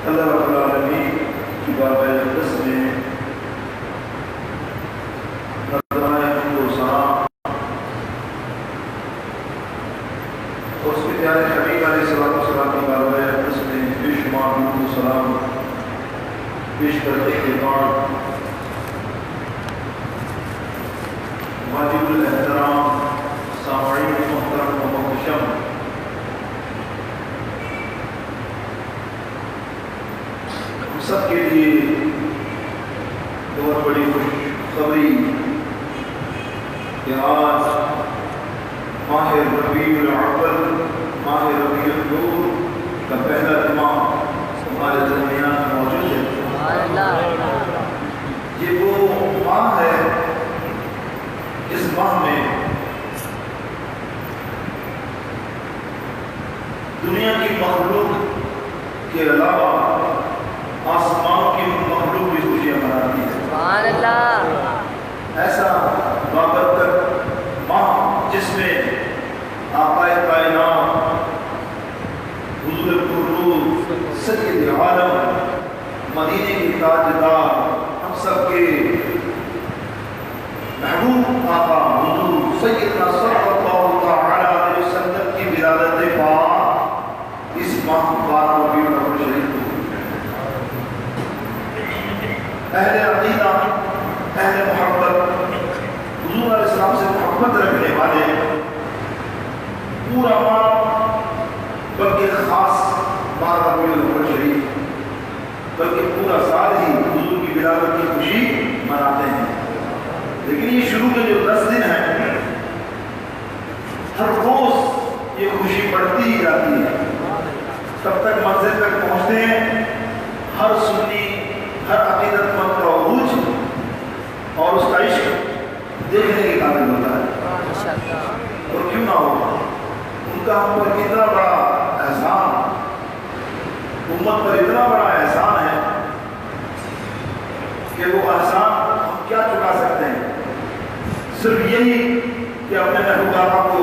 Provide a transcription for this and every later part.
اللہ رب العالمین کی بارگاہ اقدس میں نذرانہ حمد و ثنا اور اس کے پیارے حبیب علیہ الصلوۃ والسلام کی بارگاہ اقدس میں بے شمار درود و سلام پیش کرنے کے بعد واجب الاحترام سامعین محترم و محتشم، ہم سب کے لیے بہت بڑی خوشخبری کہ آج ماہ ربیع الاول، ماہ ربیع النور کا پہلا جمعہ ہمارے درمیان موجود ہے۔ یہ وہ ماہ ہے اس ماہ میں دنیا کی مخلوق کے علاوہ آسمان کی مخلوق بھی خوشیاں مناتی ہے۔ سبحان اللہ۔ ایسا بابرکت ماہ جس میں آقائے کائنات حضور پرنور سید عالم مدینے کے تاجدار ہم سب کے محبوب آقا حضور سیدنا صلی اللہ تعالی علیہ وسلم کی ولادت پاک اس ماہ 12 ربیع الاول شریف کو اہل عقیدہ، اہل محبت، حضور علیہ السلام سے محبت رکھنے والے پورا ماہ، بلکہ خاص 12 ربیع الاول شریف بلکہ پورا سال ہی حضور کی ولادت کی خوشی مناتے ہیں۔ لیکن یہ شروع کے جو 10 دن ہیں ہر روز یہ خوشی بڑھتی ہی جاتی ہے، تب تک منزل تک پہنچتے ہیں ہر سنی، ہر عقیدت مند کا عروج اور اس کا عشق دیکھنے کے قابل ہوتا ہے۔ اور کیوں نہ ہو، ان کا ہم پر کتنا بڑا احسان، امت پر اتنا بڑا احسان ہے کہ وہ احسان ہم کیا چکا سکتے ہیں، صرف یہی کہ اپنے محبوب آقا کو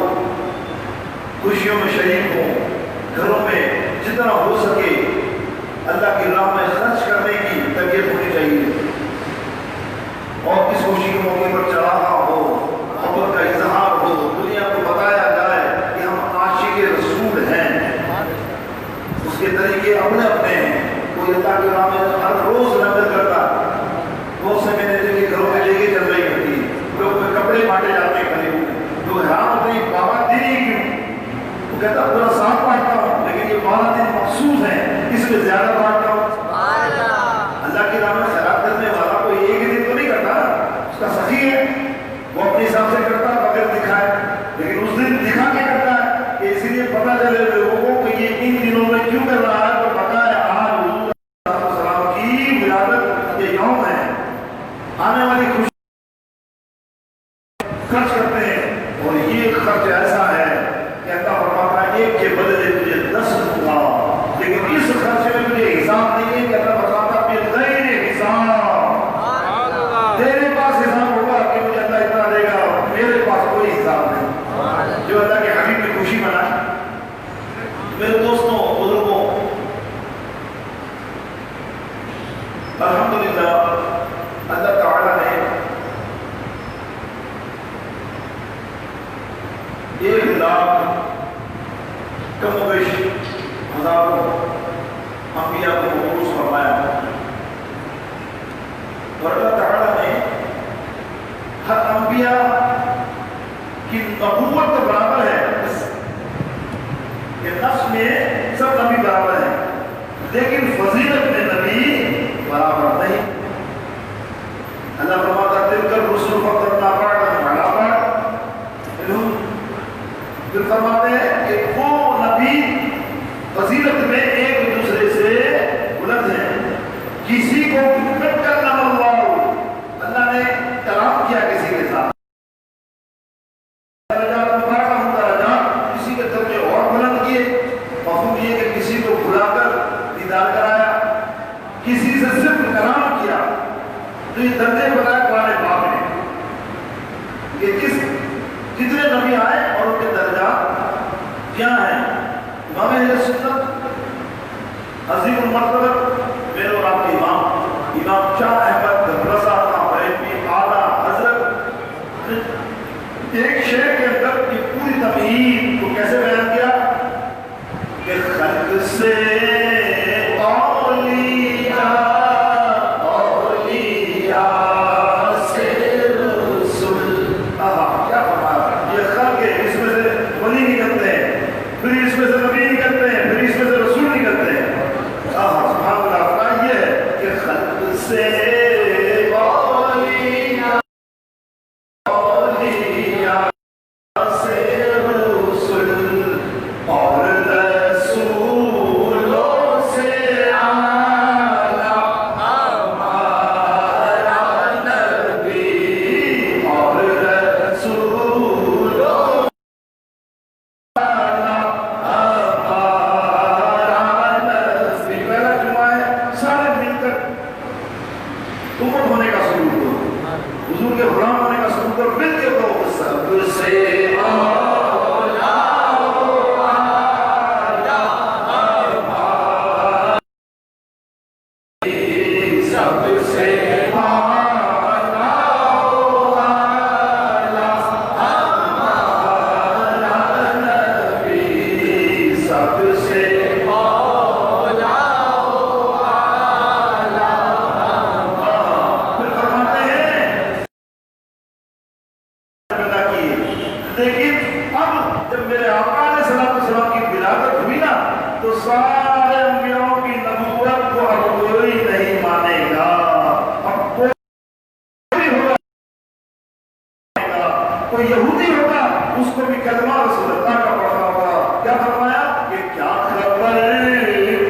خوشیوں میں شریک ہوں، گھروں میں جتنا ہو سکے اللہ کی راہ میں خرچ کرنے کی تربیت ہونی چاہیے، اور اس خوشی کے موقع پر چڑھاوا ہو، محبت کا اظہار ہو، دنیا کو بتایا جائے کہ ہم عاشق رسول ہیں۔ اس کے طریقے اپنے اپنے ہیں، کوئی اللہ کی راہ میں ہر روز لنگر کرتا ہے، بہت سے میں نے دیکھے گھروں میں جگہ چل رہی ہوتی ہے، لوگ کپڑے بانٹے جاتے ہیں کھڑے ہوئے، لوگ حیران ہوتے ہیں 12 دن ہی کیوں؟ وہ کہتا پورا سال بانٹتا ہوں لیکن یہ 12 دن مخصوص ہیں، اس میں زیادہ بانٹتا ہوں۔ اللہ کی راہ میں خیرات کرنے والا کوئی ایک دن تو نہیں کرتا، اس کا سخی ہے، وہ اپنے حساب سے کرتا ہے بغیر دکھائے، لیکن اس دن دکھا کے کرتا ہے کہ اسی لیے پتہ چلے لوگوں کو کہ یہ ان دنوں میں کیوں کر رہا ہے، تو پتہ ہے آج حضور صلی اللہ علیہ وسلم کی ولادت یہ یوم ہے، آنے والی خوشی خرچ کرتے ہیں، اور یہ خرچ ایسا ہے کہ اللہ فرماتا ہے ایک کے بدلے تجھے 10 دوں گا، لیکن اس خرچ میں تجھے حساب نہیں ہے کہ اللہ فرماتا ہے بغیر حساب، تیرے پاس حساب ہوگا کہ مجھے اللہ اتنا دے گا، میرے پاس کوئی حساب نہیں۔ جو اللہ کے حبیب کی خوشی منائے، میرے دوستوں بزرگوں، الحمدللہ اللہ تعالیٰ نے 1 لاکھ کم و بیش ہزاروں انبیاء کو مبعوث فرمایا، اور اللہ تعالیٰ نے ہر انبیاء کی نبوت تو برابر ہے، کہ نفس میں سب نبی برابر ہیں، لیکن فضیلت میں نبی برابر نہیں۔ اللہ فرماتا ہے تلک الرسل فضلنا بعضهم علی بعض، پھر فرماتے ہیں کہ وہ نبی فضیلت میں ایک دوسرے سے بلند ہیں، کسی کو کلم اللہ، اللہ نے کلام کیا کسی کے ساتھ، کسی کے درجے اور بلند کیے، مفہوم یہ کہ کسی کو بلا کر دیدار کرایا، کسی سے صرف کلام کیا، تو یہ درجے بتایا قرآن پاک نے کہ کتنے نبی آئے اور ان کے درجات کیا ہیں۔ امام اہل سنت عظیم المرتبت میرے اور آپ کے امام شاہ احمد رضا بریلوی اعلیٰ حضرت ایک شعر کے اندر یہ پوری تمہید کو کیسے بیان کیا کہ خلق سے کوئی یہودی ہوگا اس کو بھی کلمہ رسول اللہ کا پڑھنا ہوگا. کیا فرمایا کہ کیا خبر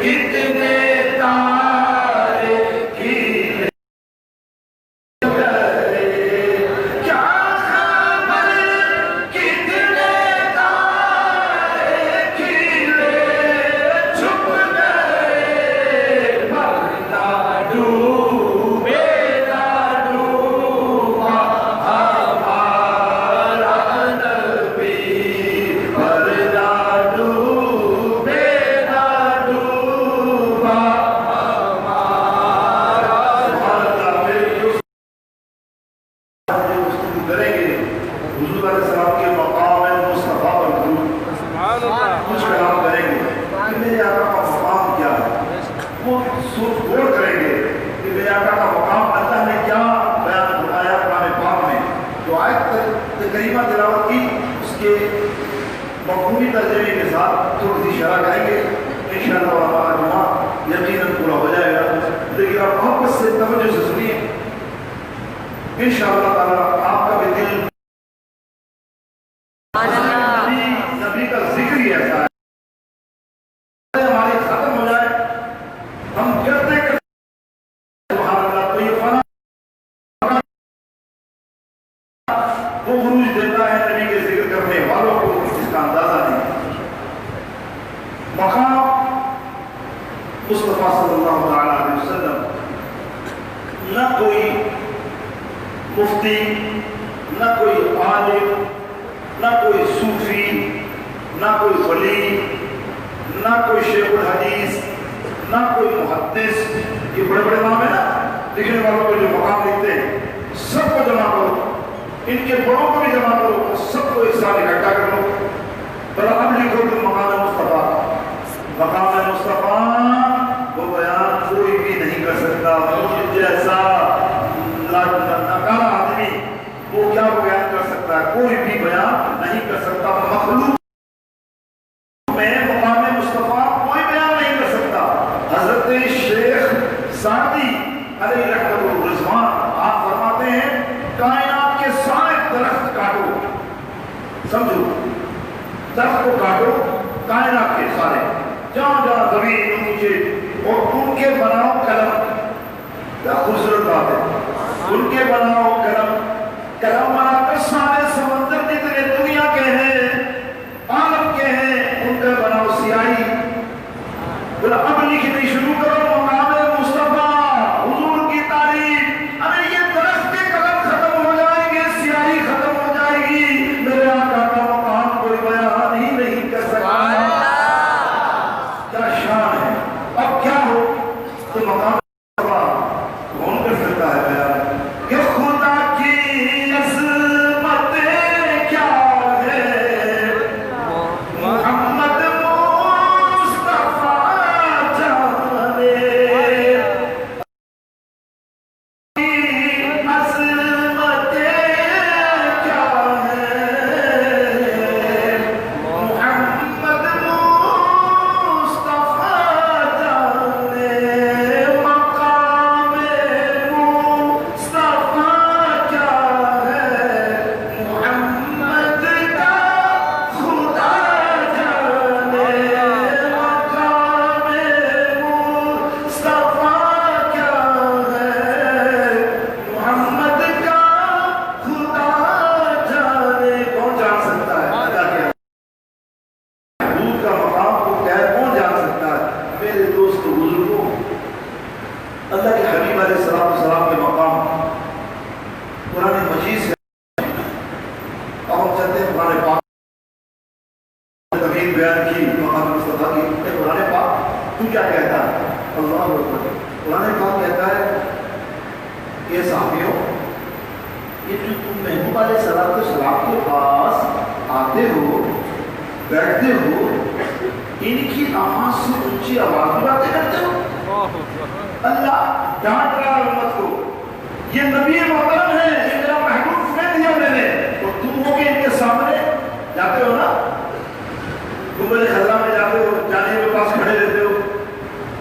کتنے تارے کھیلے کیا خبر کتنے تارے کھیلے چھپ گئے مرنا ڈوبے مفہومی ترجمے کے ساتھ تھوڑی سی شرح کریں گے انشاءاللہ تعالیٰ یقیناً پورا ہو جائے گا. لیکن آپ محبت سے توجہ سے سنیے انشاءاللہ تعالیٰ آپ کا بھی دل نبی کا ذکر ہی ایسا ہے ہماری ختم ہو جائے ہم کرتے سبحان اللہ. تو یہ فنا وہ عروج دیتا ہے نبی کے ذکر کرنے والوں کو اس کا اندازہ نہیں. مقام مصطفیٰ صلی اللہ علیہ وسلم نہ کوئی مفتی نہ کوئی عالم نہ کوئی صوفی نہ کوئی ولی نہ کوئی شیخ الحدیث نہ کوئی محدث یہ بڑے بڑے نام ہیں نا لکھنے والوں کو جو مقام لکھتے ہیں سب کو جمع کرو ان کے بڑوں کو بھی جمع کرو سب کو ایک ساتھ اکٹھا کر لو. بلا اب لکھو تم مقام مصطفیٰ. مقام مصطفیٰ وہ بیان کوئی بھی نہیں کر سکتا. مجھ جیسا ناکارہ آدمی وہ کیا بیان کر سکتا ہے؟ کوئی بھی بیان نہیں کر سکتا. مخلوق میں مقام مصطفیٰ کوئی بیان نہیں کر سکتا. حضرت شیخ سعدی علیہ رحمۃ الرضوان آپ فرماتے ہیں کائنات کے سارے درخت کاٹو. سمجھو درخت کو کاٹو کائنات کے سارے جہاں جہاں زمین اونچے اور ان کے بناؤ قلم. کیا خوبصورت بات ہے. ان کے بناؤ قلم بنا کر سارے سمندر جتنے دنیا کے ہیں عالم کے ہیں ان کا بناؤ سیاہی. بولا اب لکھنی شروع کرو مقام مصطفیٰ حضور کی تعریف. ارے یہ درخت کے قلم ختم ہو جائیں گے سیاہی ختم ہو جائے گی میرے آقا کا مقام کوئی بیان ہی نہیں کر سکتا. کیا شان ہے. اب کیا کیا کہتا ہے؟ اللہ اکبر. قرآن پاک کہتا ہے کہ صحابیوں یہ جو تم محبوب علیہ السلام کے پاس آتے ہو بیٹھتے ہو ان کی آواز سے اونچی آواز میں باتیں کرتے ہو. اللہ ڈانٹ رہا ہے امت کو. یہ نبی محترم ہے, یہ میرا محبوب میں دیا میں نے, اور تم ہو کے ان کے سامنے جاتے ہو نا, گنبد خضرا میں جاتے ہو, جانے کے پاس کھڑے رہتے ہو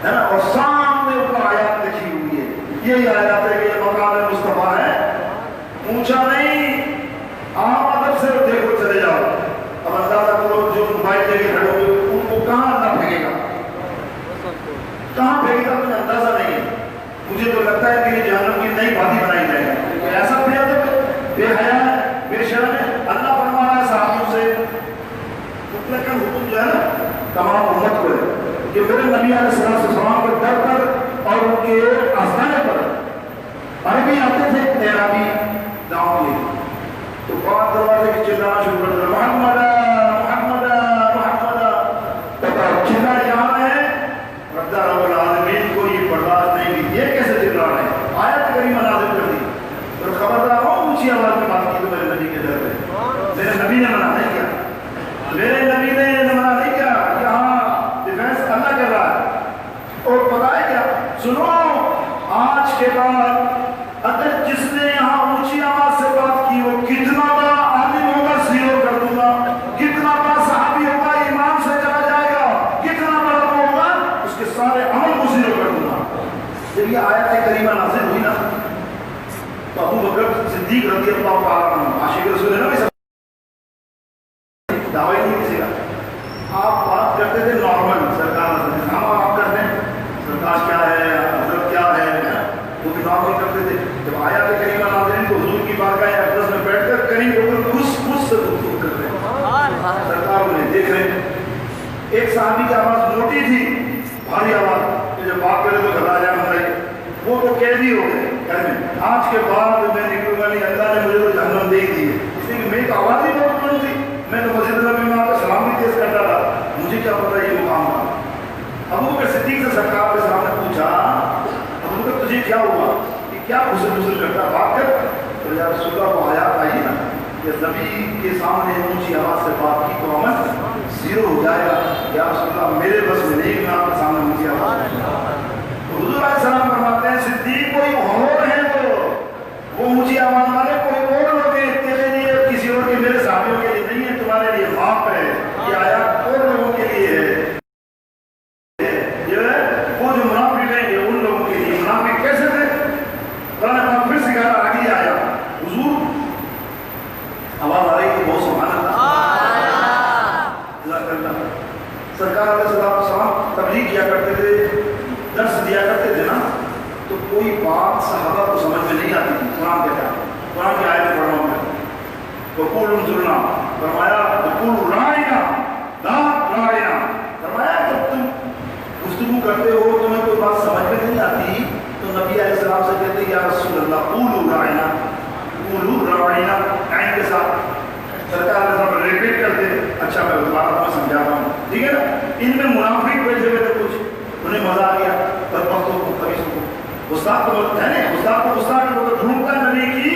ہے نا, اور سامنے اوپر آیات لکھی ہوئی ہے. یہی آیات ہے کہ یہ مقام مصطفیٰ ہے, اونچا نہیں, آپ ادب سے دیکھو چلے جاؤ. اب اندازہ کرو جو موبائل لے کے کھڑے ہوئے ان کو کہاں اللہ پھینکے گا, کہاں پھینکے گا مجھے اندازہ نہیں ہے. مجھے تو لگتا ہے کہ یہ جہنم کی نئی باتیں بنائی جائے گی. ایسا بے حیا ہے, بے شرم ہے. اللہ فرما رہا ہے صحابیوں سے, مطلق حکم جو ہے نا تمام امت کو ہے کہ میرے نبی علیہ السلام کو ڈر کر اور ان کے آستانے پر عربی آتے تھے تیرابی گاؤں کے, تو بات دروازے کی چلانا شروع کر دیا محمد محمد محمد. چلا یہاں ہے رب العالمین کو یہ برداشت نہیں کی, یہ کیسے چلا رہے ہیں, آیت کریمہ نازل کر دی. اور خبردار ہو اونچی آواز میں بات کی تو میرے نبی کے در پہ, میرے نبی نے منع نہیں کیا, میرے نبی نے منع نہیں کیا کہ ہاں ڈیفینس اللہ کر رہا ہے. اور پتہ ہے کیا, سنو آج کے بعد اگر جس نے یہاں اونچی آواز سے بات کی وہ کتنا بڑا عالم ہوگا زیرو کر دوں گا, کتنا بڑا صحابی ہوگا ایمان سے چلا جائے گا, کتنا بڑا وہ ہوگا اس کے سارے عمل کو زیرو کر دوں گا. جب یہ آیت کریمہ نازل ہوئی نا تو ابو بکر صدیق رضی اللہ تعالیٰ عنہ عاشق رسول ہے نا, دعوی نہیں کسی کا. آپ بات کرتے تھے نارمل سرکار ہم آپ کرتے ہیں سرکار کیا ہے حضرت کیا ہے وہ بھی نارمل کرتے تھے. جب آیا تو کریمہ ناظرین کو حضور کی بارگاہ اقدس میں بیٹھ کر قریب ہو کر خود سے گفتگو کرتے ہیں, سرکار انہیں دیکھ رہے ہیں. ایک صحابی کی آواز موٹی تھی, بھاری آواز, کہ جب بات کرے تو گھبرا جائے بتائیے, وہ تو قیدی ہو گئے گھر میں. آج کے بعد میں نکلوں گا نہیں, اللہ نے مجھے تو جہنم دے دی ہے, اس لیے کہ میری تو آواز ہی بہت بلند تھی, میں تو مسجد نبی میں آپ کا سلام بھی تیز کرتا تھا, مجھے کیا پتا یہ مقام تھا. ابو بکر صدیق سے سرکار کے سامنے پوچھا ابو بکر تجھے کیا ہوا, کہ کیا غسل کرتا بات کر. تو یا رسول اللہ وہ آیات آئی نا کہ نبی کے سامنے اونچی آواز سے بات کی تو عمل زیرو ہو جائے گا. یا رسول اللہ میرے بس میں نہیں, میں آپ کے سامنے اونچی آواز. تو حضور علیہ السلام فرماتے ہیں صدیق کوئی اور ہے, وہ اونچی آواز والے کوئی اور لوگ ہیں, تیرے لیے کسی اور کے, میرے صحابیوں کے لیے نہیں ہے, تمہارے لیے معاف ہے. یہ آیات اور لوگوں کے لیے ہے, وہ جو منافق ہیں یہ ان لوگوں کے لیے. منافق کیسے تھے قرآن پاک پھر سکھا رہا, آگے آیا حضور آواز آ رہی تھی بہت سبحان اللہ. سرکار علیہ السلام تبلیغ کیا کرتے تھے, درس دیا کرتے تھے نا, تو کوئی بات صحابہ کو سمجھ میں نہیں آتی تھی. قرآن کہتا ہے, قرآن کی آیت پڑھ رہا ہوں میں, وقول انظرنا فرمایا, وقول راعنا لا راعنا فرمایا, جب تم گفتگو کرتے ہو تمہیں کوئی بات سمجھ میں نہیں آتی تو نبی علیہ السلام سے کہتے یا رسول اللہ قولوا راعنا, قولوا راعنا عین کے ساتھ. سرکار علیہ السلام ریپیٹ کرتے, اچھا میں دوبارہ تمہیں سمجھاتا ہوں, ٹھیک ہے نا. ان میں منافق بیٹھے ہوئے تھے کچھ, انہیں مزہ آ گیا, بدبختوں کو خبیثوں کو. استاد تو ہے نا, استاد کو استاد کو ڈھونڈتا ہے نبی کی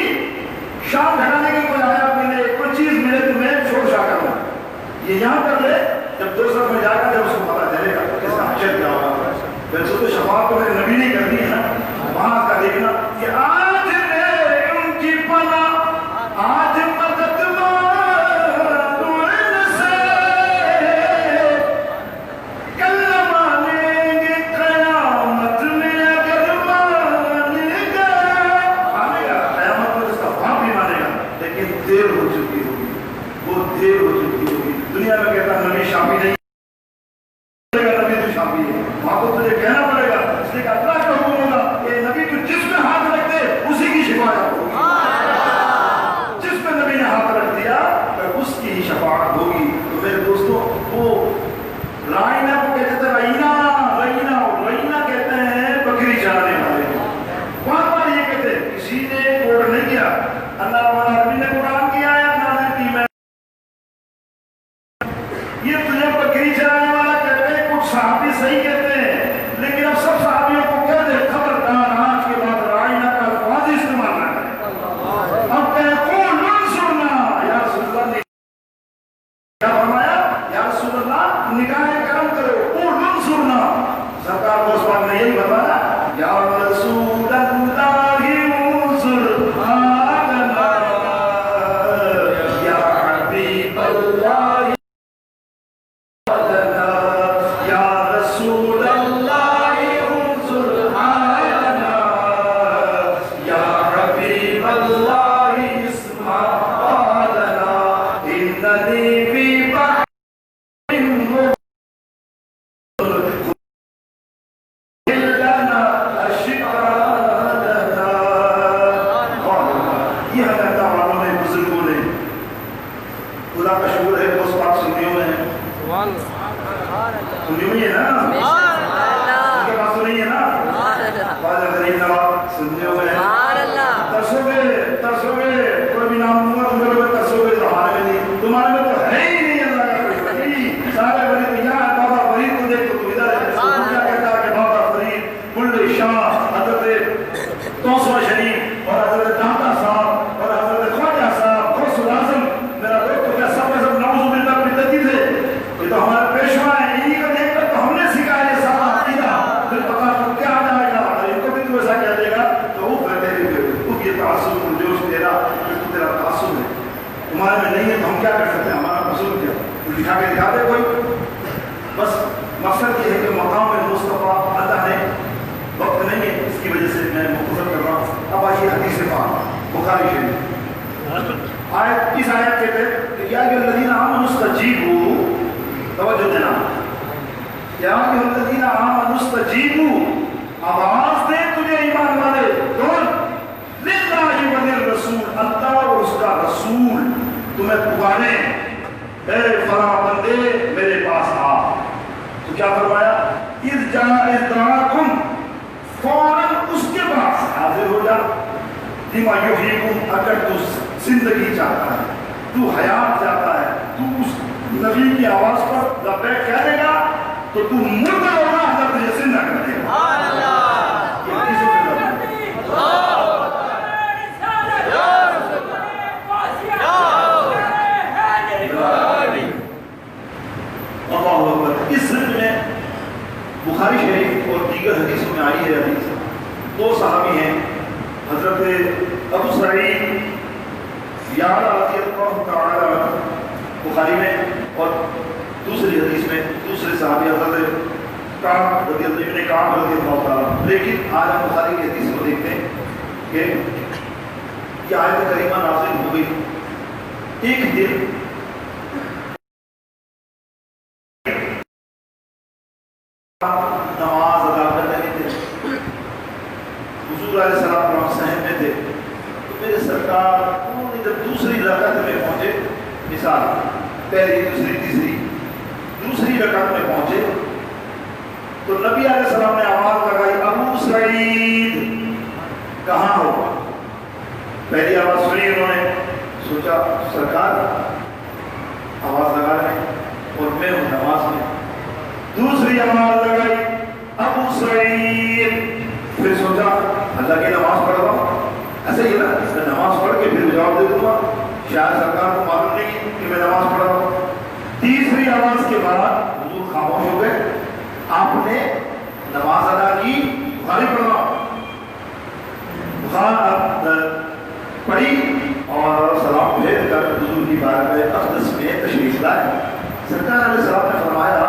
شان گھٹانے کی کوئی آیا ملے, کوئی چیز ملے تو میں چھوڑ چھا کروں. یہ یہاں کر لے, جب دو سب میں جا کر جب اس کو پتا چلے گا کس کا حشر کیا ہوگا. ویسے تو شفاعت تو میرے نبی نہیں کرنی ہے نا, وہاں کا دیکھنا کہ آج میرے ان کی پناہ, آج مدد مانگوں ان سے, کل مانیں گے قیامت میں اگر مان گیا. مانے گا قیامت میں, اس کا باپ بھی مانے گا, لیکن دیر ہو چکی ہوگی, وہ دیر ہو چکی ہوگی. دنیا میں کہتا نبی شافی نہیں, نبی تو شافی ہے, وہاں کو تجھے کہنا پڑے گا, اس لیے کہ اللہ کا حکم ہوگا کہ نبی تو جس میں ہاتھ رکھتے اسی کی شفاعت ہوگی. جس میں نبی نے ہاتھ رکھ دیا اس کی ہی شفاعت ہوگی. تو میرے دوستوں, وہ رائنا کو کہتے تھے رائنا, رائنا, رائنا کہتے ہیں بکری چرانے والے. وہاں پر یہ کہتے کسی نے کوڑ نہیں کیا, اللہ تعالیٰ نے قرآن کی آیت نازل کی, میں یہ تجھے بکری چرانے والا کہتے ہیں, کچھ صحابی صحیح کہتے ہیں, ہے نا؟ ان کے پاس تو نہیں ہے نا؟ واضح غریب نواز سنتے ہوئے ترسو گے کوئی بھی نام دوں گا تم لوگ ترسو گے ہمارے میں نہیں، تمہارے میں تو ہے ہی نہیں اللہ کا کوئی ولی۔ سارے ولی تو یہاں ہے، بابا فرید کو دیکھ تو تو ادھر ہے، کیا کہتا ہے کہ بابا فرید، ملے شاہ، حضرت توسوہ شریف اور حضرت داتا صاحب اور حضرت خواجہ صاحب، غوث العظم، میرا دوست تو کیا سب کے سب نعوذ باللہ کی تدید ہے، یہ تو ہمارے پیشوا ہیں، انہی کو دیکھ کر تو ہم نے سکھایا یہ سارا عقیدہ، پھر پتا تو کیا آ جائے گا، اور ان کو بھی تو ایسا کہہ دے گا تو وہ کہتے ہیں کہ یہ تعصب جو تیرا تیرا تعصب ہے، تمہارے میں نہیں ہے تو ہم کیا کر سکتے ہیں، ہمارا قصور کیا، کچھ دکھا کے دکھا دے کوئی۔ بس مقصد یہ ہے کہ مقام مصطفیٰ اللہ نے وقت نہیں ہے، اس کی وجہ سے میں مختصر کر رہا ہوں۔ اب آئیے حدیث پاک بخاری شریف آیت، اس آیت کے تحت کہ یا ایھا الذین آمنوا استجیبوا، توجہ دینا، یا ایھا الذین آمنوا استجیبوا، آواز دے تجھے ایمان والے، کون؟ للہ وللرسول، اللہ اور اس کا رسول تمہیں پکارے، اے فلاں بندے میرے پاس آ۔ تو کیا فرمایا؟ اذ دعاکم، فوراً اس کے پاس حاضر ہو جا، لما یحییکم، اگر تو زندگی چاہتا ہے، تو حیات چاہتا ہے، تو اس نبی کی آواز پر لبیک کہہ دے گا تو تو مردہ ہوگا، اللہ تجھے زندہ کر دے گا۔ اللہ اکبر۔ اس ضمن میں بخاری شریف اور دیگر حدیثوں میں آئی ہے حدیث، دو صحابی ہیں، حضرت ابو سعید یعلا رضی اللہ تعالی عنہ بخاری میں، اور دوسری حدیث میں دوسرے صحابی حضرت کعب رضی اللہ تعالی۔ لیکن آج ہم بخاری کی حدیث کو دیکھتے ہیں کہ یہ آیت کریمہ نازل ہو گئی ایک دن نماز ادا کر رہے تھے، حضور علیہ السلام صحن میں تھے، تو میرے سرکار انہوں نے جب دوسری رکعت میں پہنچے، مثال پہلی دوسری تیسری دوسری رکعت میں پہنچے تو نبی علیہ السلام نے آواز لگائی، ابو سعید کہاں ہو؟ پہلی آواز سنی انہوں نے، سوچا سرکار آواز لگا رہے اور میں ہوں نماز میں، دوسری آواز لگائی ابو سعید، پھر سوچا اللہ کی نماز پڑھ رہا ہوں، ایسے ہی نا، میں نماز پڑھ کے پھر جواب دے دوں گا، شاید سرکار کو معلوم نہیں کہ میں نماز پڑھ رہا ہوں۔ تیسری آواز کے بعد حضور خاموش ہو گئے، آپ نے نماز ادا کی، بخاری پڑھ رہا ہوں، بخاری پڑھی اور سلام بھیج کر حضور کی بارگاہ اقدس میں تشریف لائے۔ سرکار علیہ السلام نے فرمایا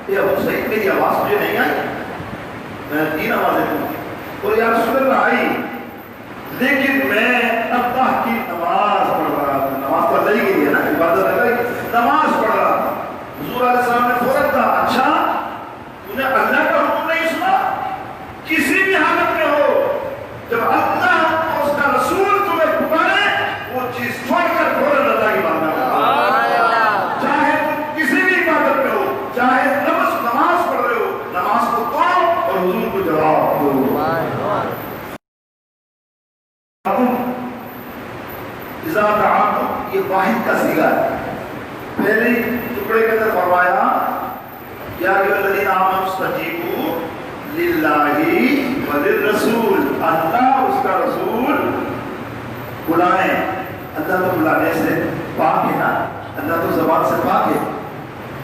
کہ ابو سعید میری آواز مجھے نہیں آئی، میں 3 آوازیں دوں اور یا رسول اللہ آئی، لیکن میں اللہ کی نماز پڑھ رہا تھا، نماز تو اللہ ہی کے لیے نا، عبادت اللہ کی، نماز پڑھ رہا تھا۔ حضور علیہ السلام نے فوراً کہا اچھا تو نے اللہ کا حکم نہیں سنا؟ کسی بھی حالت میں ہو، جب اللہ اور اس کا رسول تمہیں پکارے وہ چیز چھوڑ کر فوراً اللہ کی بات کرو، چاہے تم کسی بھی عبادت میں ہو، چاہے نماز پڑھ رہے ہو، نماز کو پڑھو اور حضور کو جواب دو۔ اذا دعاکم، یہ واحد کا صیغہ ہے، پہلے ٹکڑے کے اندر فرمایا یا ایھا الذین آمنوا استجیبوا للہ وللرسول، اللہ اس کا رسول بلائیں، اللہ تو بلانے سے پاک ہے نا، اللہ تو زبان سے پاک ہے،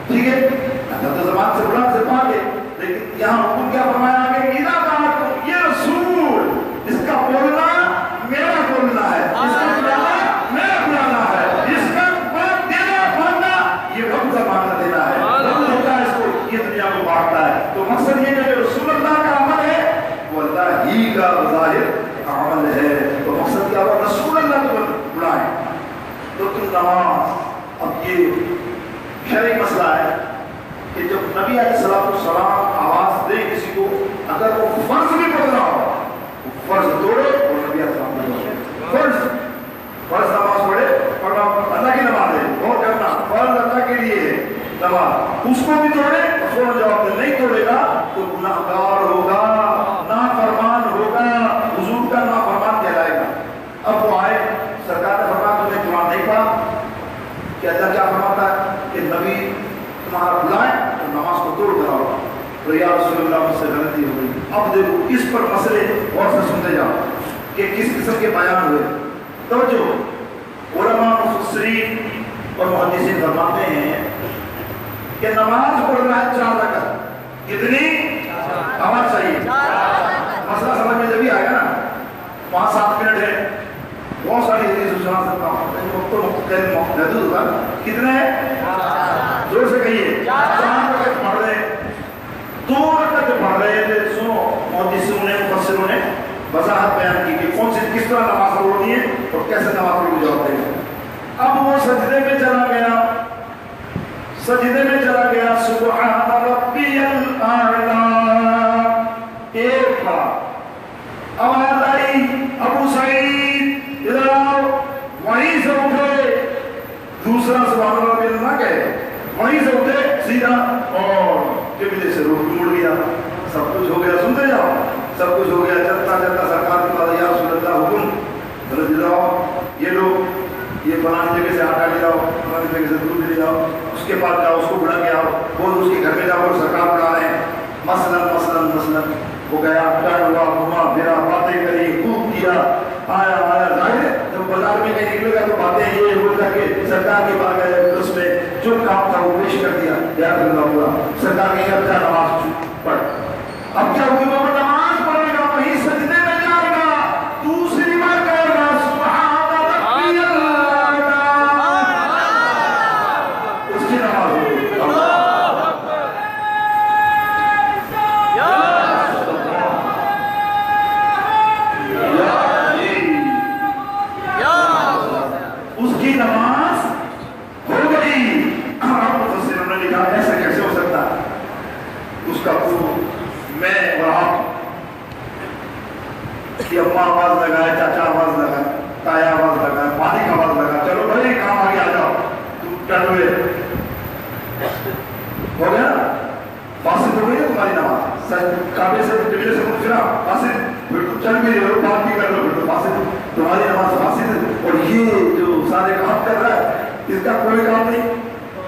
ٹھیک ہے، اللہ تو زبان سے بلند سے پاک ہے، لیکن یہاں حکم کیا فرمایا کہ اذا دعاکم، یہ رسول، اس کا بولنا میرا بولنا ہے، اس کا بلانا میرا بلانا ہے، اس کا بات دینا ماننا یہ رب کا ماننا دینا ہے، رب ہوتا ہے اس کو، یہ دنیا کو بانٹتا ہے۔ تو مقصد یہ ہے کہ رسول اللہ کا عمل ہے وہ اللہ ہی کا ظاہر عمل ہے، تو مقصد کیا ہوا؟ رسول اللہ کو بلائیں۔ تو تم نماز، اب یہ شرعی مسئلہ ہے کہ جب نبی علیہ السلام آواز دے کسی کو، اگر وہ فرض بھی پڑھ رہا ہو، فرض توڑے اور نبی علیہ السلام فرض نماز پڑھے، پڑھنا اللہ کی نماز ہے، غور کرنا فرض اللہ کے لیے ہے نماز، اس کو بھی توڑے اور فوراً جواب دے, نہیں توڑے گا تو گناہگار ہوگا, نافرمان ہوگا, حضور کا نافرمان کہلائے گا. اب وہ آئے, سرکار نے فرمایا تم نے قرآن نہیں پڑھا کہ اللہ کیا فرماتا ہے کہ نبی تمہارا بلائے تو نماز کو توڑ کر آؤ. تو یا رسول اللہ مجھ سے غلطی ہو گئی. اب دیکھو اس پر مسئلے اور سے سنتے جاؤ کہ کس قسم کے بیان ہوئے. توجہ, علماء مفسرین اور محدثین فرماتے ہیں کہ نماز پڑھنا ہے 4 رکعت. کتنی آواز چاہیے؟ مسئلہ سمجھ میں جب بھی آئے گا نا, 5-7 منٹ ہے, بہت ساری حدیث سنا سکتا ہوں, محدود ہوگا. کتنے زور سے کہیے؟ 4 رکعت پڑھ رہے, 2 رکعت پڑھ رہے تھے. سنو, محدثوں نے مفسروں نے وضاحت بیان کی کہ کون سی کس طرح نماز پڑھنی ہے اور کیسے نماز پڑھنے جواب دے گا. اب وہ سجدے میں چلا گیا, سجدے میں چلا گیا, سبحان ربی الاعلی, ایک بار آواز آئی ابو سعید ادھر آؤ, وہیں سے اٹھے. دوسرا سبحان ربی الاعلی نہ کہے, وہیں سے اٹھے سیدھا اور قبلے سے رخ مڑ گیا. سب کچھ ہو گیا, سنتے جاؤ, سب کچھ ہو گیا. چلتا چلتا سرکار کی بات, یا رسول اللہ حکم غلط لے جاؤ, یہ لوگ یہ فلانی جگہ سے آٹا لے جاؤ, فلانی جگہ سے دودھ لے جاؤ, اس کے پاس جاؤ, اس کو بڑھا کے آؤ, وہ اس کے گھر میں جاؤ اور سرکار بڑھا رہے ہیں. مثلاً وہ گیا, ٹرن ہوا, گھما پھرا, باتیں کری, خوب کیا, آیا ظاہر ہے جب بازار میں کہیں نکلے گا تو باتیں یہ وہ کر کے سرکار کے پاس گئے, اس میں جو کام تھا وہ پیش کر دیا. یا اللہ پورا سرکار کے گھر جا, نماز پڑھ. اب کیا ہوئی, وہ نماز پڑھے گا, وہیں سجدے میں جائے گا, دوسری بار کہے گا سبحان ربی الاعلی, اس کی نماز ہوگی. اس کی نماز ہو گئی. آپ مفسروں نے لکھا ایسا کیسے ہو سکتا ہے, اس کا میں اور آپ کہ اماں آواز لگائے, چاچا آواز لگائے, تایا آواز لگائے, پانی کا آواز لگائے, چلو بھائی کام آگے آ جاؤ, تم ڈر ہوئے ہو گیا, فاسد ہو گئی تمہاری نماز. کعبے سے قبلے سے مڑ پھرا, فاسد. پھر تم چل بھی رہے ہو, بات بھی کر رہے ہو, پھر تو فاسد, تمہاری نماز فاسد. اور یہ جو سارے کام کر رہا ہے اس کا کوئی کام نہیں,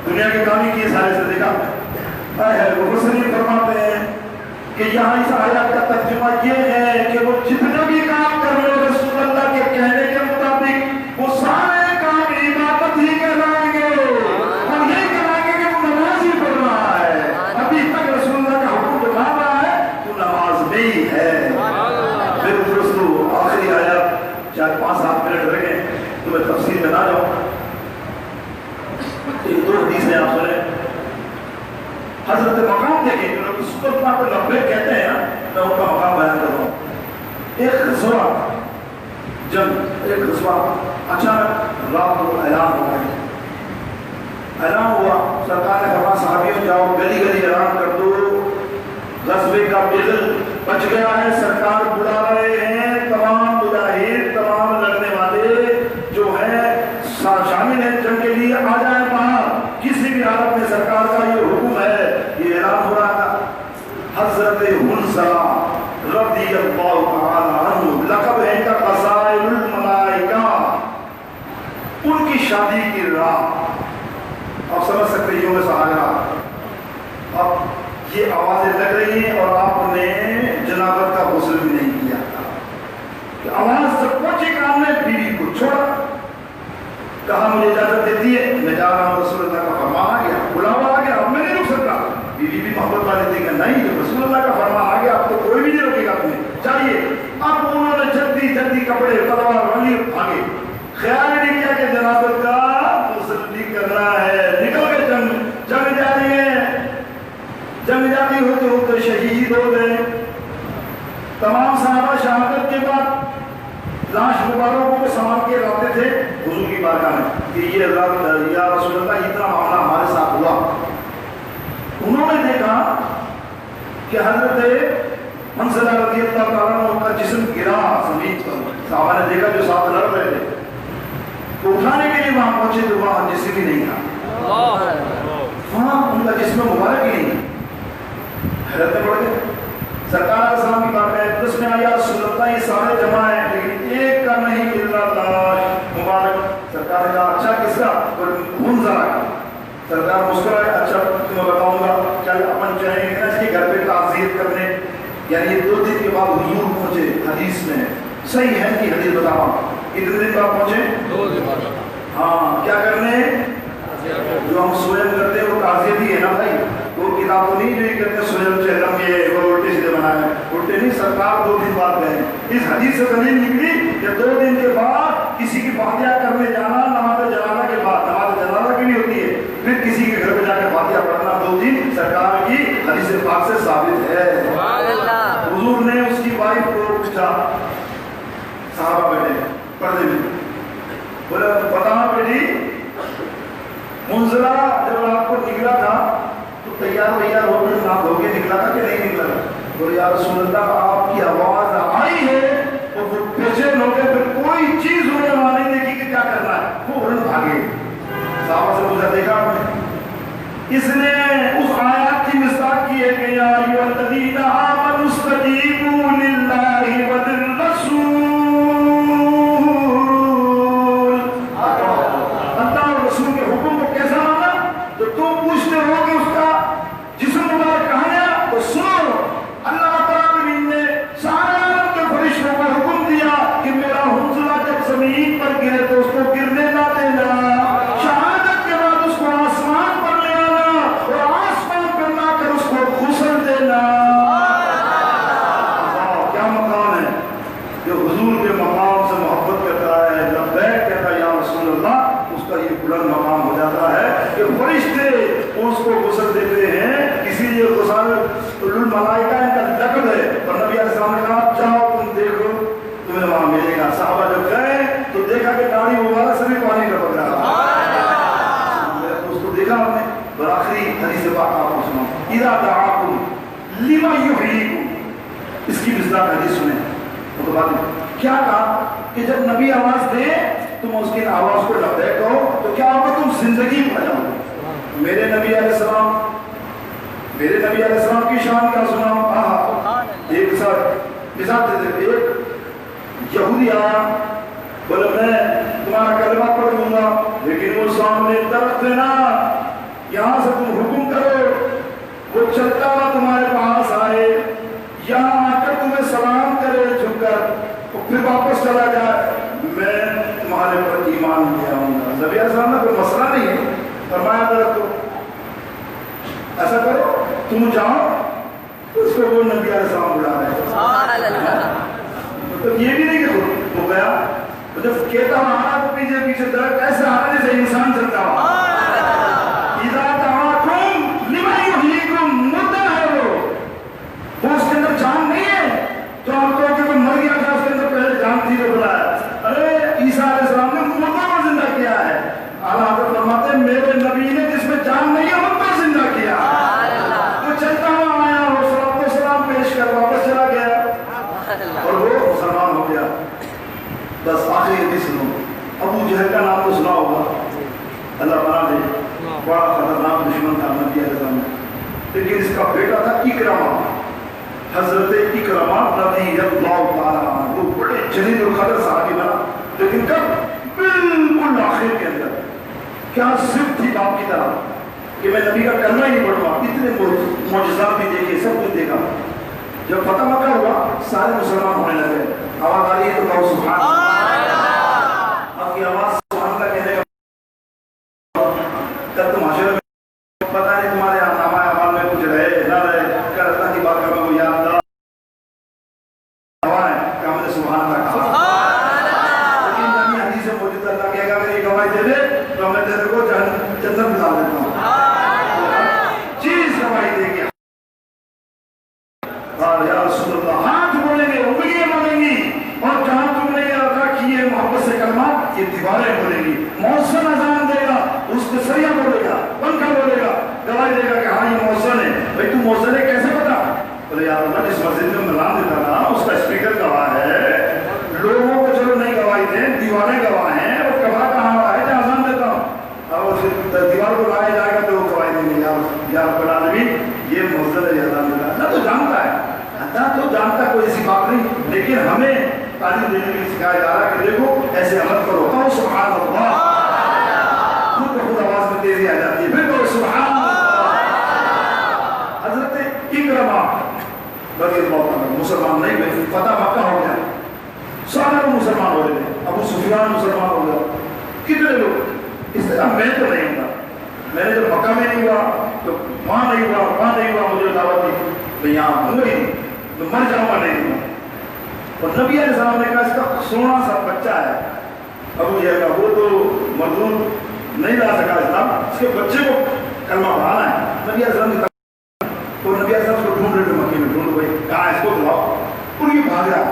دنیا کے کام ہی کیے سارے سے دیکھا. مفسرین فرماتے ہیں کہ یہاں اس آیات کا ترجمہ یہ ہے کہ وہ جتنے بھی کام کر رہے ہیں رسول اللہ کے کہنے کے مطابق وہ سارے کام عبادت ہی کرائیں گے, اور یہ کرائیں گے کہ وہ نماز ہی پڑھ رہا ہے. ابھی تک رسول اللہ کا حکم جو مان رہا ہے تو نماز میں ہی ہے. پھر دوستو آخری آیات 4-5-7 منٹ رہ گئے تو میں تفصیل میں نہ جاؤں. ایک 2 حدیث ہیں آپ سنیں. حضرت مقام دیکھیں جو لوگ سپر پاک لبیک کہتے ہیں, میں ان کا مقام بیان کر رہا ہوں. ایک غزوہ جنگ, ایک غزوہ اچانک رات کو اعلان ہو گیا. اعلان ہوا, سرکار نے فرمایا صحابیوں جاؤ گلی گلی اعلان کر دو, غزوے کا بغل بچ گیا ہے. سرکار بلا رہے ہیں تمام مجاہد, تمام لڑنے والے جو ہیں شامل ہیں جنگ کے لیے, آ جائیں باہر. کسی بھی حالت میں سرکار کا یہ حکم ہے, یہ اعلان ہو رہا تھا. حضرت حنظلہ رضی اللہ تعالی عنہ, لقب ہے کا قصائل الملائکہ, ان کی شادی کی رات. آپ سمجھ سکتے ہیں یوم سہارا. اب یہ آوازیں لگ رہی ہیں اور آپ نے جنابت کا غسل بھی نہیں کیا تھا. کہ آواز تک پہنچی کہ آپ نے بیوی کو چھوڑا, کہا مجھے اجازت دیتی ہے, میں جا رہا ہوں. رسول اللہ کا فرمان آ گیا, بلاوا آ گیا, اب میں نہیں رک سکتا. بیوی بھی محبت والی تھی کہ نہیں, جب رسول اللہ کا فرمان آ گیا اب تو کوئی بھی نہیں روکے گا تمہیں, چاہیے. اب انہوں نے جلدی کپڑے تلوار والی آگے, خیال نہیں کیا کہ جنابت کا غسل بھی کرنا ہے. نکل کے جنگ جا رہی ہے, جنگ جاری ہوتے ہوتے شہید ہو گئے. تمام صحابہ شہادت کے بعد لاش مبارکوں کو سنبھال کے لاتے تھے حضور کی بارگاہ میں کہ یہ حضرت یا رسول اللہ اتنا معاملہ ہمارے ساتھ ہوا. انہوں نے دیکھا کہ حضرت حنظلہ رضی اللہ تعالیٰ عنہ کا جسم گرا زمین پر. صحابہ نے دیکھا جو ساتھ لڑ رہے تھے, تو اٹھانے کے لیے وہاں پہنچے تو وہاں جسم ہی نہیں تھا, وہاں ان کا جسم مبارک ہی نہیں. حیرت میں پڑ گئے. سرکار علیہ السلام کی بات ہے اس میں آیا رسول اللہ یہ سارے جمع ہیں لیکن ایک کا نہیں مل رہا مبارک. سرکار نے کہا اچھا کس کا؟ منظرہ کا. سرکار مسکرائے اچھا تمہیں بتاؤں گا. چل اپن چاہیں گے اس کے گھر پہ تعزیت کرنے. یعنی 2 دن کے بعد حضور پہنچے. حدیث میں صحیح ہے کہ حدیث بتاؤں کتنے دن بعد پہنچے؟ 2 دن بعد. ہاں کیا کرنے جو ہم سویم کرتے ہیں وہ تعزیت ہی ہے نا بھائی. وہ کتاب تو نہیں جو یہ کرتے سویم چہرم یہ وہ الٹے سیدھے بنائے الٹے نہیں. سرکار 2 دن بعد گئے. اس حدیث سے دلیل نکلی کہ 2 دن کے بعد کسی کی فاتحہ کرنے جانا نماز جنازہ کے بعد. نماز جنازہ کی بھی ہوتی ہے پھر کسی کے گھر پہ جا کے فاتحہ پڑھنا 2 دن سرکار کی حدیث پاک سے ثابت ہے. حضور نے اس کی وائف کو پوچھا صحابہ بیٹھے پردے میں بولے بتا بیٹی منزلہ جب آپ کو نکلا تھا تو تیار ہو کر نہ دھو کے نکلا تھا کہ نہیں نکلا تھا؟ بولے یا رسول اللہ آپ کی آواز آئی ہے اور وہ بےچین ہو گئے پھر کوئی چیز انہیں وہاں نہیں دیکھی کہ کیا کرنا ہے. وہ فوراً بھاگے. صحابہ سے پوچھا دیکھا آپ نے اس نے اس آیات کی مصداق کی ہے کہ یا ایھا الذین آمنوا استجیبوا للہ وللرسول. اللہ اور رسول کے حکم کو کیسا مانا؟ تو تم پوچھتے ہو کہ اس کا جسم مبارک کہاں گیا تو سنو. اللہ تعالیٰ نے سارے عالم کے فرشتوں کو حکم دیا کہ میرا حنظلہ جب زمین پر گرے تو اس کو گرنے نہ دینا. شہادت کے بعد اس کو آسمان پر لے آنا اور آسمان پر لا کر اس کو غسل دینا. کیا مقام ہے جو حضور کے مقام سے محبت کرتا ہے لبیک کہتا ہے یا رسول اللہ. اس کا یہ بلند مقام ہو جاتا ہے کہ فرشتے اس کو غسل دیتے ہیں. اسی لیے غسل الملائکہ ان کا لقب ہے. اور نبی علیہ السلام نے کہا جاؤ تم دیکھو تمہیں وہاں ملے گا. صحابہ جب گئے تو دیکھا کہ داڑھی مبارک سے بھی پانی ٹپک رہا. اس کو دیکھا ہم نے. اور آخری حدیث پاک آپ کو سناؤں اذا دعاکم لما یحییکم. اس کی مصداق حدیث سنیں تو بات کیا کہا کہ جب نبی آواز دے تم اس کی آواز کو لبیک کہو تو کیا ہوگا تم زندگی پا جاؤ. میرے نبی علیہ السلام کی شان کیا سناؤں. ایک ساتھ مثال دیتے ایک یہودی آیا بولے میں تمہارا کلمہ پڑھ دوں گا لیکن وہ سامنے درخت ہے نا یہاں سے تم حکم کرو وہ چلتا ہوا تمہارے پاس آئے یہاں آ کر تمہیں سلام کرے جھک کر پھر واپس چلا جائے میں تمہارے پر ایمان لے آؤں گا. نبی علیہ السلام میں کوئی مسئلہ نہیں ہے. فرمایا درخت کو ایسا کرو تم جاؤ. اس کو وہ نبی علیہ السلام بلا رہے ہیں. تو یہ بھی نہیں کہ وہ گیا جب کہتا ہوں آنا تو پیچھے پیچھے درخت ایسے آنا جیسے انسان چلتا ہوا. اذا دعاکم لما یحییکم مردہ ہے وہ اس کے اندر جان نہیں ہے. تو آپ کو کہ کوئی مر گیا تھا اس کے اندر پہلے جان تھی تو بلایا. ارے عیسیٰ علیہ السلام نے مردہ کو زندہ کیا ہے. اعلیٰ حضرت فرماتے ہیں میرے نبی نے جس میں جان نہیں ہے ان کو زندہ کیا. تو چلتا ہوا آیا اور صلوات و سلام پیش کر واپس چلا گیا اور وہ مسلمان ہو گیا. بس آخری حدیث سنو. ابو جہل کا نام تو سنا ہوگا. اللہ بنا دے بڑا خطرناک دشمن تھا نبی علیہ السلام. لیکن اس کا بیٹا تھا اکرمہ. حضرت اکرمہ رضی اللہ تعالیٰ عنہ وہ بڑے جلیل القدر صحابی بنا. لیکن کب بالکل آخر کے اندر کیا صرف تھی باپ کی طرح کہ میں نبی کا کلمہ ہی نہیں پڑھوں. اتنے معجزات بھی دیکھے سب کچھ دیکھا. جب فتح مکہ ہوا سارے مسلمان ہونے لگے. آواز آ رہی ہے تو کہو سبحان اللہ. آپ کی آواز سبحان اللہ کہنے کا تب تم حشر میں پتہ نہیں تمہارے نامہ اعمال میں کچھ رہے نہ رہے. کیا اللہ کی بات کرنا کو یاد تھا گواہ ہے کہ ہم نے سبحان اللہ کہا. لیکن نبی حدیث سے موجود اللہ کہے گا اگر یہ گواہی دے دے تو میں تیرے کو جنت میں ڈال دیتا ہوں. چیز گواہی دے گی یا رسول اللہ. ہاتھ بولیں گے انگلیاں بولیں گی اور جہاں تم نے یہ رکھا کہ یہ محبت سے کلمہ یہ دیواریں بولیں گی. محسن اذان دے گا اس پہ سریا بولے گا پنکھا بولے گا گواہی دے گا کہ ہاں یہ محسن ہے. بھائی تم محسن ہے کیسے پتا؟ بولے یار اللہ جس مسجد میں ملان دیتا نا اس کا اسپیکر گواہ ہے. لوگوں کو چلو نہیں گواہی دیں دیواریں گواہ ہیں. اور گواہ کہاں رہا ہے جہاں اذان دیتا ہوں اور دیوار کو لایا جائے گا تو وہ گواہی دیں گے یا رب العالمین یہ محسن ہے اذان دیتا. لیکن ہمیں تعلیم دینے کے لیے سکھایا جا رہا ہے کہ دیکھو ایسے عمل کرو، کہو سبحان اللہ، خود بخود آواز میں تیزی آ جاتی ہے، پھر کہو سبحان اللہ۔ حضرت اکرمہ رضی اللہ عنہ مسلمان نہیں ہوئے، فتح مکہ ہو گیا، سارے لوگ مسلمان ہو رہے تھے، ابو سفیان مسلمان ہو گیا، کتنے لوگ اس طرح میں تو نہیں ہوں، میں نے جب مکہ میں نہیں ہوا تو وہاں نہیں ہوا، وہاں نہیں ہوا، مجھے دعوت دی میں یہاں ہوں گی تو مر جاؤں گا نہیں ہوں۔ اور نبی علیہ السلام نے کہا اس کا سونا سا بچہ ہے، ابو جہل کا، وہ تو مردود نہیں لا سکا اسلام، اس کے بچے کو کلمہ پڑھانا ہے۔ نبی علیہ السلام نے تو نبی علیہ السلام کو ڈھونڈ رہے تھے مکے میں، ڈھونڈو بھائی کہاں اس کو بلاؤ، اور یہ بھاگ رہا،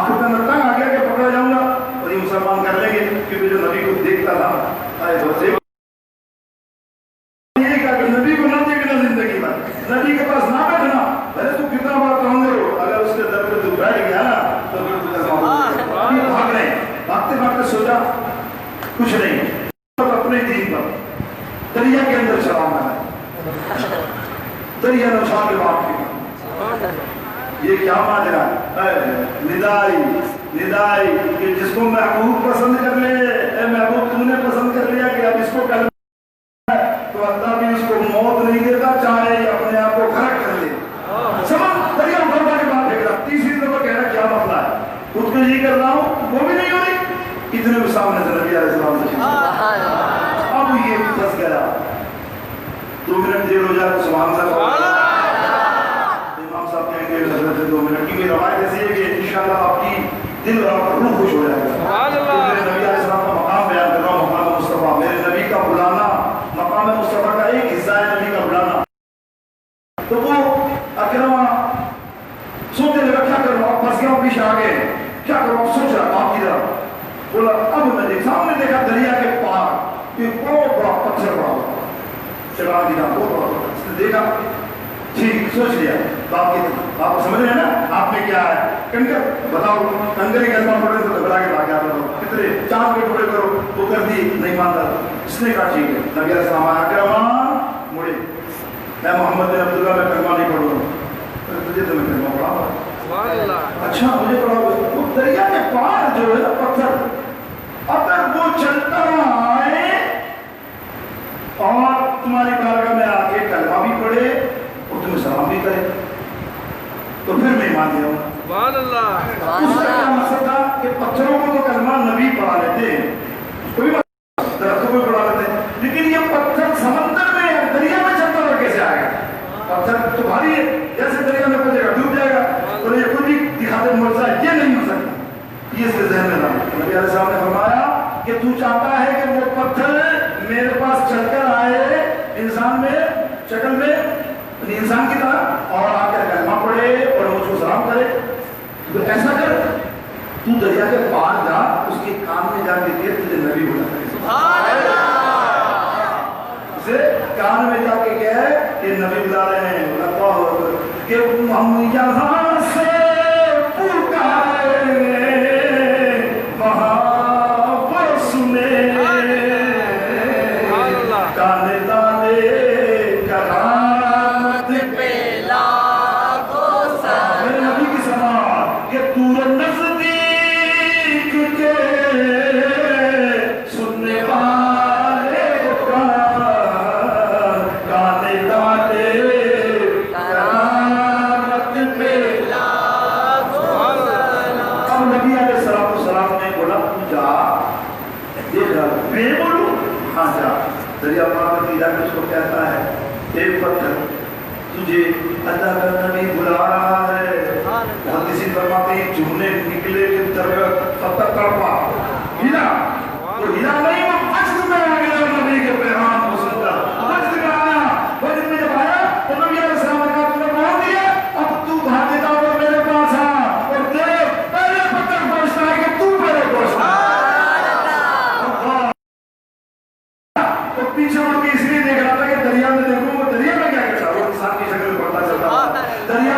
آخر میں تنگ آ گیا کہ پکڑا جاؤں گا اور یہ مسلمان کر لیں گے، کیونکہ جو نبی کو دیکھتا تھا آئے بچے نبی کو نہ دیکھنا زندگی میں، نبی کے پاس نہ بیٹھنا، بھلے تو کتنا بار کہوں گے اگر اس کے در پہ تو بیٹھ گیا نا تو پھر بھاگ رہے ہیں، بھاگتے بھاگتے سوچا کچھ نہیں، اپنے دین پر دریا کے اندر چلانا ہے، دریا نوشان کے باپ کی یہ کیا ماجرا ہے، ندائی کہ جس کو محبوب پسند کر لے، اے محبوب تم نے پسند کر لیا کہ اب اس کو کل تو اللہ بھی اس کو موت نہیں دیتا، چاہے اپنے آپ کو غرق کر لے، سمجھ دریا ابھرتا کے بعد پھینک رہا، تیسری دفعہ کہہ رہا کیا مسئلہ ہے، خود کو یہ کر رہا ہوں وہ بھی نہیں ہو رہی، اتنے کو سامنے سے نبی علیہ السلام سے اب یہ پھنس گیا، 2 منٹ دیر ہو جائے تو سبحان اللہ، امام صاحب کہیں گے حضرت 2 منٹ کی روایت ایسی ہے کہ انشاءاللہ آپ کی دل اور روح خوش ہو جائے گا۔ میرے نبی علیہ السلام کا مقام بیان کر رہا ہوں، مقام مصطفیٰ، میرے نبی کا بلانا مقام مصطفیٰ کا ایک حصہ ہے، نبی کا بلانا۔ تو وہ اکرمہ سوچنے لگا کیا کروں، اب پھنس گیا ہوں، پیچھے آگے کیا کروں، اب سوچ رہا آپ کی طرف، بولا اب میں دیکھ سامنے دیکھا دریا کے پار ایک بہت بڑا پتھر پڑا ہوا، چلا گیا بہت بڑا پتھر، اس نے دیکھا ٹھیک سوچ لیا، آپ سمجھ رہے ہیں نا آپ میں کیا ہے، کنگر بتاؤ، کنگر ہی کلمہ پڑھے تو گھبرا کے بھاگ جاتا ہو، کتنے چاند کے ٹکڑے کرو، وہ کر دی نہیں مانتا، اس نے کہا ٹھیک ہے، نبی علیہ السلام آیا اکرمہ مڑے، میں محمد بن عبداللہ میں کلمہ نہیں پڑھوں گا، تجھے تو میں کلمہ پڑھا ہوا، اچھا مجھے پڑھا ہوا، وہ دریا کے پار جو ہے پتھر اگر وہ چلتا آئے اور تمہاری بارگاہ میں آ کے کلمہ بھی پڑھے اور تمہیں سلام بھی کرے تو پھر میں مان لیا ہوں۔ سبحان اللہ۔ اس کا کیا مقصد تھا کہ پتھروں کو تو کلمہ نبی پڑھا لیتے ہیں، کوئی درختوں کو پڑھا لیتے ہیں، لیکن یہ پتھر سمندر میں یا دریا میں چلتا ہوا کیسے آئے گا؟ پتھر تو بھاری ہے، جیسے دریا میں پڑے گا ڈوب جائے گا، اور یہ کوئی بھی دکھاتے معجزہ یہ نہیں ہو سکتا، یہ اس کے ذہن میں تھا۔ نبی علیہ السلام نے فرمایا کہ تو چاہتا ہے کہ وہ پتھر میرے پاس چل کر آئے انسان میں شکل میں انسان کی طرح اور آ کر کلمہ پڑھے اور مجھ کو سلام کرے، تو ایسا کر تو دریا کے پار جا، اس کے کان میں جا کے کہہ تجھے نبی ہو جاتا ہے، سبحان اللہ، اسے کان میں جا کے کہہ کہ نبی بلا رہے ہیں، اللہ اکبر، کہ ہم یہاں سے پکارے وہاں وہ سنے کان دانے کرامت پہ لاکھوں سال، میرے نبی کی سماعت کہ دور نزدیک کے سننے والے کان دانے کرامت پہ لاکھوں سال۔ اب نبی علیہ السلام نے بولا تو جا دیکھ رہا، میں بولوں ہاں جا، دریا پار کی علاقے اس کو کہتا ہے ایک پتھر تجھے اللہ کا نبی بلا رہا ہے، اور کسی فرماتے ہیں جمنے نکلے کہ درگاہ پتھر تڑپا ہیرا، تو ہیرا نہیں وہ مجد میں آ گیا، نبی کے پیغام کو سنتا مجد میں آیا، مجد میں جب آیا تو نبی علیہ السلام نے کہا تم نے بول دیا اب تو بھاگے دا اور میرے پاس آ اور دیکھ پہلے پتھر پہنچتا ہے کہ تو میرے پہنچتا ہے، پیچھے مڑ کے اس لیے دیکھ رہا تھا کہ دریا میں دیکھوں وہ دریا میں کیا کرتا ہے، وہ انسان کی شکل میں پڑتا چلتا ہے، دریا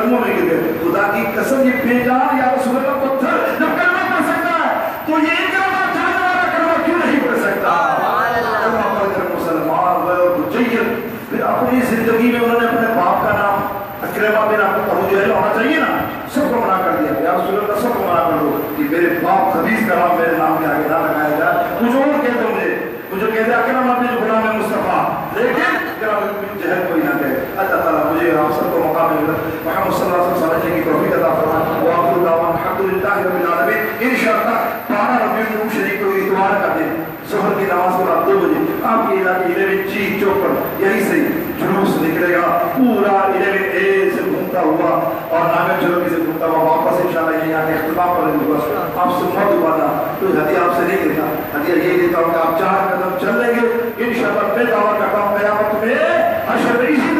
قدموں میں گر گئے. خدا کی قسم یہ بے جان یا رسول اللہ پتھر جب کلمہ پڑھ سکتا ہے تو یہ کلمہ جاننے والا کلمہ کیوں نہیں پڑھ سکتا؟ کلمہ پڑھ کر مسلمان ہوئے اور مجید. پھر اپنی زندگی میں انہوں نے اپنے باپ کا نام اکرمہ بن ابو جہل ہونا چاہیے نا, سب کو منع کر دیا. یا رسول اللہ سب کو منع کر دو کہ میرے باپ خبیث کا نام میرے نام کے آگے نہ لگایا جائے. مجھے اور کہتے مجھے کہتے اکرمہ بن غلام مصطفیٰ, لیکن اکرمہ بن جہل کوئی نہ کہے. اللہ تعالیٰ مجھے آپ سب کو موقع مل رہا ہے محمد صلی اللہ علیہ وسلم سمجھنے کی توفیق عطا فرمائے. وآخر دعوانا الحمدللہ رب العالمین. انشاءاللہ 12 ربیع الاول شریف کو اتوار کا دن ظہر کی نماز کے بعد 2 بجے آپ کے علاقے 11 چوک پر یہیں سے جلوس نکلے گا پورا 11A سے گھومتا ہوا اور ناگا چوکی سے گھومتا ہوا واپس انشاءاللہ یہیں آ کے اختتام کریں گے. بس آپ سے بہت دعانا کوئی ہدیہ آپ سے نہیں دیتا, ہدیہ یہ دیتا ہوں کہ آپ 4 قدم چل لیں گے انشاءاللہ. میں دعویٰ کرتا ہوں قیامت میں حشر میں اسی